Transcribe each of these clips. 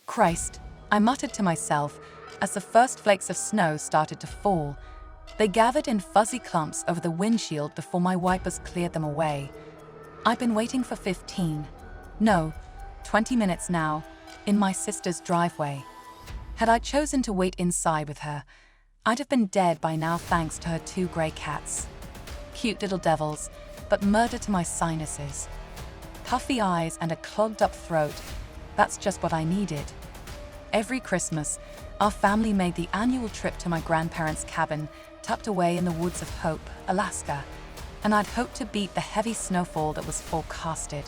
Christ, I muttered to myself as the first flakes of snow started to fall. They gathered in fuzzy clumps over the windshield before my wipers cleared them away. I'd been waiting for 20 minutes now, in my sister's driveway. Had I chosen to wait inside with her, I'd have been dead by now thanks to her 2 gray cats. Cute little devils, but murder to my sinuses. Puffy eyes and a clogged up throat, that's just what I needed. Every Christmas, our family made the annual trip to my grandparents' cabin, tucked away in the woods of Hope, Alaska, and I'd hoped to beat the heavy snowfall that was forecasted.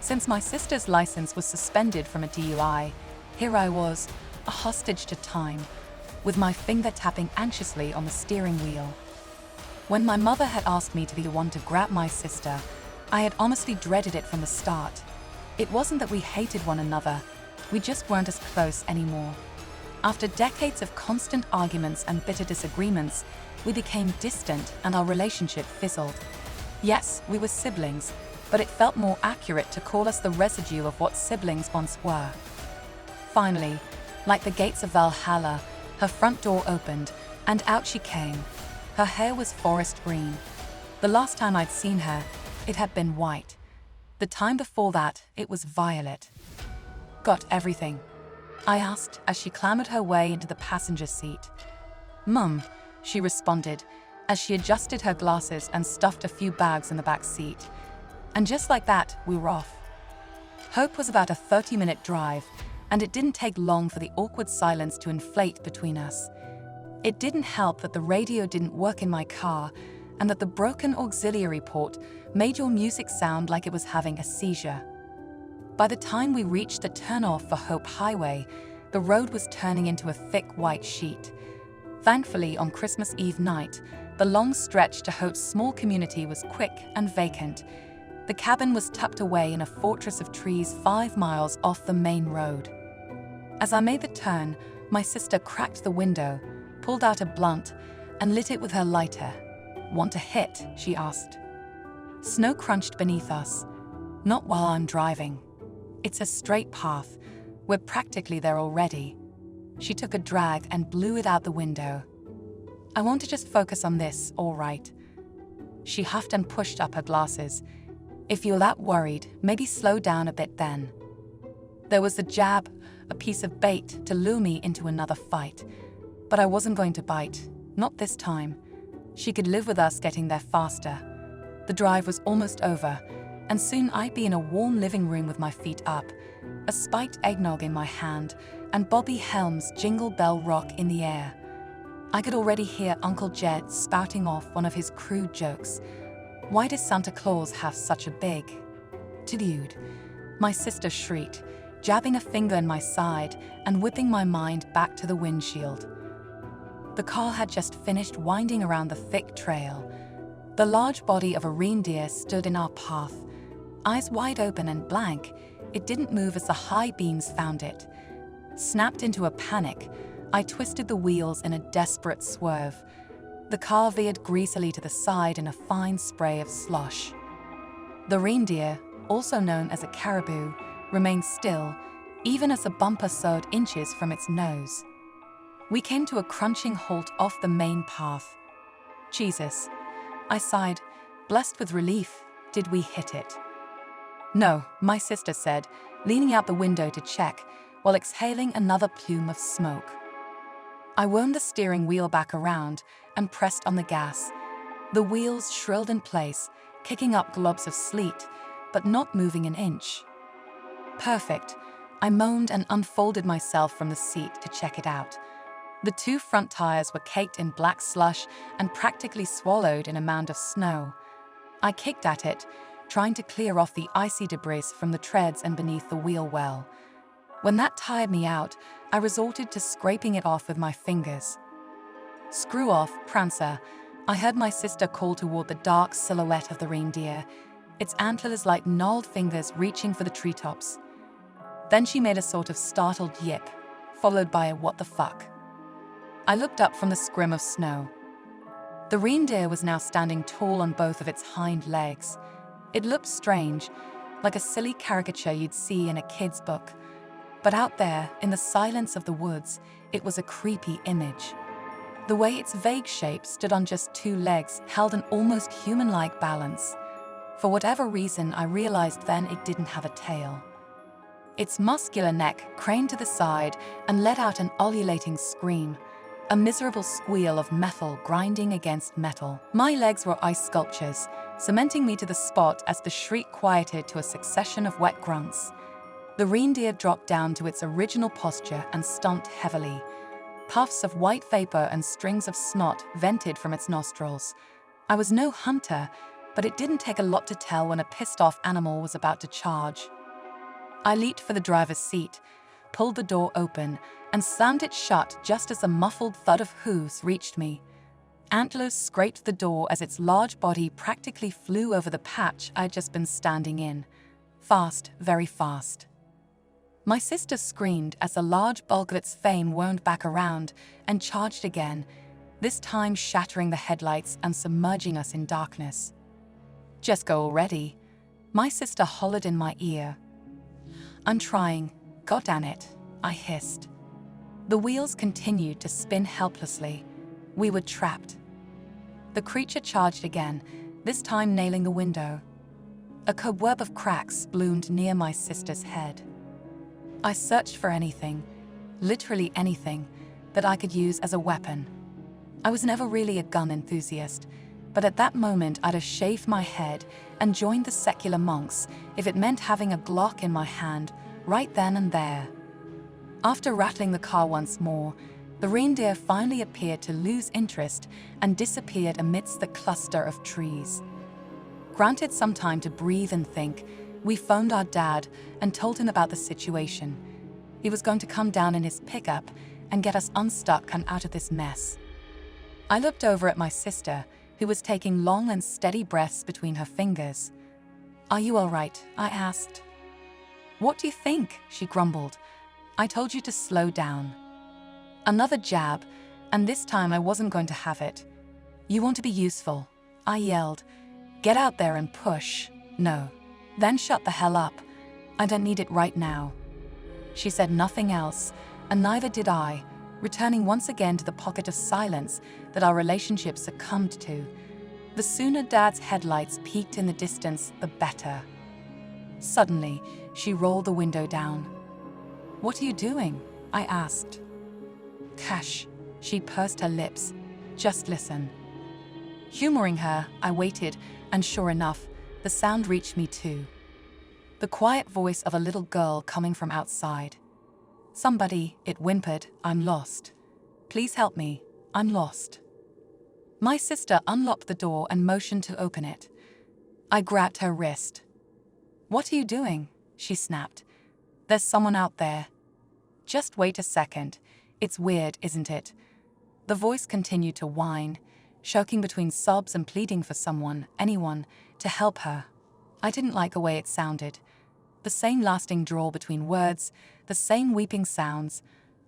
Since my sister's license was suspended from a DUI, here I was, a hostage to time, with my finger tapping anxiously on the steering wheel. When my mother had asked me to be the one to grab my sister, I had honestly dreaded it from the start. It wasn't that we hated one another, we just weren't as close anymore. After decades of constant arguments and bitter disagreements, we became distant and our relationship fizzled. Yes, we were siblings, but it felt more accurate to call us the residue of what siblings once were. Finally, like the gates of Valhalla, her front door opened, and out she came. Her hair was forest green. The last time I'd seen her, it had been white. The time before that, it was violet. "Got everything?" I asked as she clambered her way into the passenger seat. "Mum," she responded as she adjusted her glasses and stuffed a few bags in the back seat. And just like that, we were off. Hope was about a 30-minute drive, and it didn't take long for the awkward silence to inflate between us. It didn't help that the radio didn't work in my car and that the broken auxiliary port made your music sound like it was having a seizure. By the time we reached the turnoff for Hope Highway, the road was turning into a thick white sheet. Thankfully, on Christmas Eve night, the long stretch to Hope's small community was quick and vacant. The cabin was tucked away in a fortress of trees 5 miles off the main road. As I made the turn, my sister cracked the window, pulled out a blunt, and lit it with her lighter. "Want a hit?" she asked. Snow crunched beneath us. "Not while I'm driving. It's a straight path. We're practically there already." She took a drag and blew it out the window. "I want to just focus on this, all right?" She huffed and pushed up her glasses. "If you're that worried, maybe slow down a bit then." There was a jab, a piece of bait to lure me into another fight. But I wasn't going to bite, not this time. She could live with us getting there faster. The drive was almost over, and soon I'd be in a warm living room with my feet up, a spiked eggnog in my hand, and Bobby Helms' Jingle Bell Rock in the air. I could already hear Uncle Jed spouting off one of his crude jokes. "Why does Santa Claus have such a big dude?" My sister shrieked, jabbing a finger in my side and whipping my mind back to the windshield. The car had just finished winding around the thick trail. The large body of a reindeer stood in our path. Eyes wide open and blank, it didn't move as the high beams found it. Snapped into a panic, I twisted the wheels in a desperate swerve. The car veered greasily to the side in a fine spray of slosh. The reindeer, also known as a caribou, remained still, even as the bumper sewed inches from its nose. We came to a crunching halt off the main path. "Jesus," I sighed, blessed with relief. Did we hit it? "No," my sister said, leaning out the window to check, while exhaling another plume of smoke. I wound the steering wheel back around and pressed on the gas. The wheels shrilled in place, kicking up globs of sleet, but not moving an inch. "Perfect," I moaned and unfolded myself from the seat to check it out. The 2 front tires were caked in black slush and practically swallowed in a mound of snow. I kicked at it, trying to clear off the icy debris from the treads and beneath the wheel well. When that tired me out, I resorted to scraping it off with my fingers. "Screw off, Prancer," I heard my sister call toward the dark silhouette of the reindeer, its antlers like gnarled fingers reaching for the treetops. Then she made a sort of startled yip, followed by a "what the fuck?" I looked up from the scrim of snow. The reindeer was now standing tall on both of its hind legs. It looked strange, like a silly caricature you'd see in a kid's book. But out there, in the silence of the woods, it was a creepy image. The way its vague shape stood on just two legs held an almost human-like balance. For whatever reason, I realized then it didn't have a tail. Its muscular neck craned to the side and let out an ululating scream, a miserable squeal of metal grinding against metal. My legs were ice sculptures, cementing me to the spot as the shriek quieted to a succession of wet grunts. The reindeer dropped down to its original posture and stomped heavily. Puffs of white vapor and strings of snot vented from its nostrils. I was no hunter, but it didn't take a lot to tell when a pissed-off animal was about to charge. I leaped for the driver's seat, pulled the door open, and slammed it shut just as a muffled thud of hooves reached me. Antlers scraped the door as its large body practically flew over the patch I'd just been standing in. Fast, very fast. My sister screamed as the large bulk of its fame wound back around and charged again, this time shattering the headlights and submerging us in darkness. "Just go already," my sister hollered in my ear. "I'm trying, goddamn it," I hissed. The wheels continued to spin helplessly. We were trapped. The creature charged again, this time nailing the window. A cobweb of cracks bloomed near my sister's head. I searched for anything, literally anything, that I could use as a weapon. I was never really a gun enthusiast, but at that moment I'd have shaved my head and joined the secular monks if it meant having a Glock in my hand right then and there. After rattling the car once more, the reindeer finally appeared to lose interest and disappeared amidst the cluster of trees. Granted some time to breathe and think, we phoned our dad and told him about the situation. He was going to come down in his pickup and get us unstuck and out of this mess. I looked over at my sister, who was taking long and steady breaths between her fingers. "Are you all right?" I asked. "What do you think?" she grumbled. "I told you to slow down." Another jab, and this time I wasn't going to have it. "You want to be useful," I yelled. "Get out there and push." "No." "Then shut the hell up. I don't need it right now." She said nothing else, and neither did I, returning once again to the pocket of silence that our relationship succumbed to. The sooner Dad's headlights peaked in the distance, the better. Suddenly, she rolled the window down. "What are you doing?" I asked. "Cash," she pursed her lips. "Just listen." Humoring her, I waited, and sure enough, the sound reached me too. The quiet voice of a little girl coming from outside. "Somebody," it whimpered, "I'm lost. Please help me, I'm lost." My sister unlocked the door and motioned to open it. I grabbed her wrist. "What are you doing?" she snapped. "There's someone out there." "Just wait a second. It's weird, isn't it?" The voice continued to whine, choking between sobs and pleading for someone, anyone, to help her. I didn't like the way it sounded. The same lasting drawl between words, the same weeping sounds,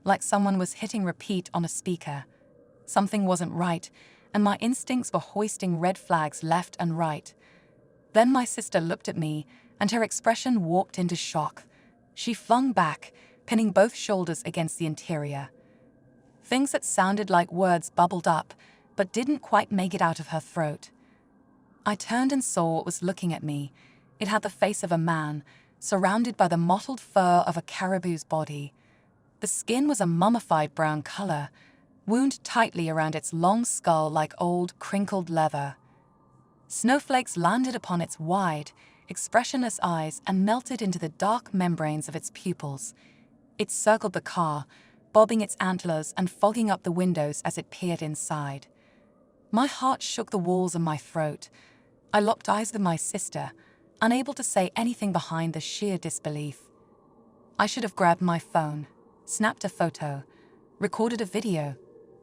like someone was hitting repeat on a speaker. Something wasn't right, and my instincts were hoisting red flags left and right. Then my sister looked at me, and her expression warped into shock. She flung back, pinning both shoulders against the interior. Things that sounded like words bubbled up, but didn't quite make it out of her throat. I turned and saw what was looking at me. It had the face of a man, surrounded by the mottled fur of a caribou's body. The skin was a mummified brown color, wound tightly around its long skull like old, crinkled leather. Snowflakes landed upon its wide, expressionless eyes and melted into the dark membranes of its pupils. It circled the car, bobbing its antlers and fogging up the windows as it peered inside. My heart shook the walls of my throat. I locked eyes with my sister, unable to say anything behind the sheer disbelief. I should have grabbed my phone, snapped a photo, recorded a video,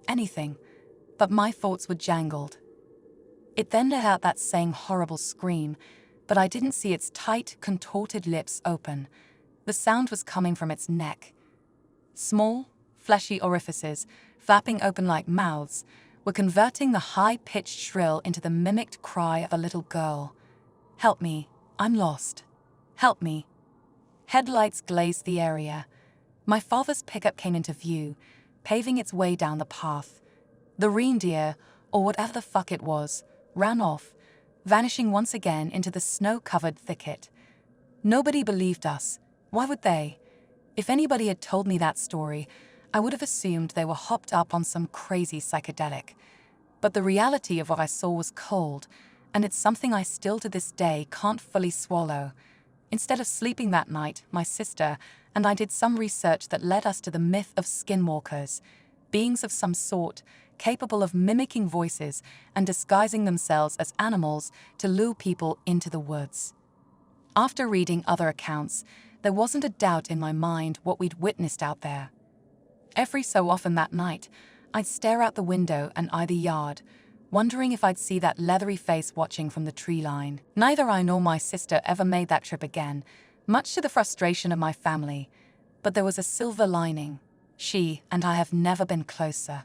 anything, but my thoughts were jangled. It then let out that same horrible scream, but I didn't see its tight, contorted lips open. The sound was coming from its neck. Small, fleshy orifices, flapping open like mouths, were converting the high-pitched shrill into the mimicked cry of a little girl. "Help me, I'm lost. Help me." Headlights glazed the area. My father's pickup came into view, paving its way down the path. The reindeer, or whatever the fuck it was, ran off, vanishing once again into the snow-covered thicket. Nobody believed us. Why would they? If anybody had told me that story, I would have assumed they were hopped up on some crazy psychedelic. But the reality of what I saw was cold, and it's something I still to this day can't fully swallow. Instead of sleeping that night, my sister and I did some research that led us to the myth of skinwalkers, beings of some sort, capable of mimicking voices and disguising themselves as animals to lure people into the woods. After reading other accounts, there wasn't a doubt in my mind what we'd witnessed out there. Every so often that night, I'd stare out the window and eye the yard, wondering if I'd see that leathery face watching from the tree line. Neither I nor my sister ever made that trip again, much to the frustration of my family, but there was a silver lining. She and I have never been closer.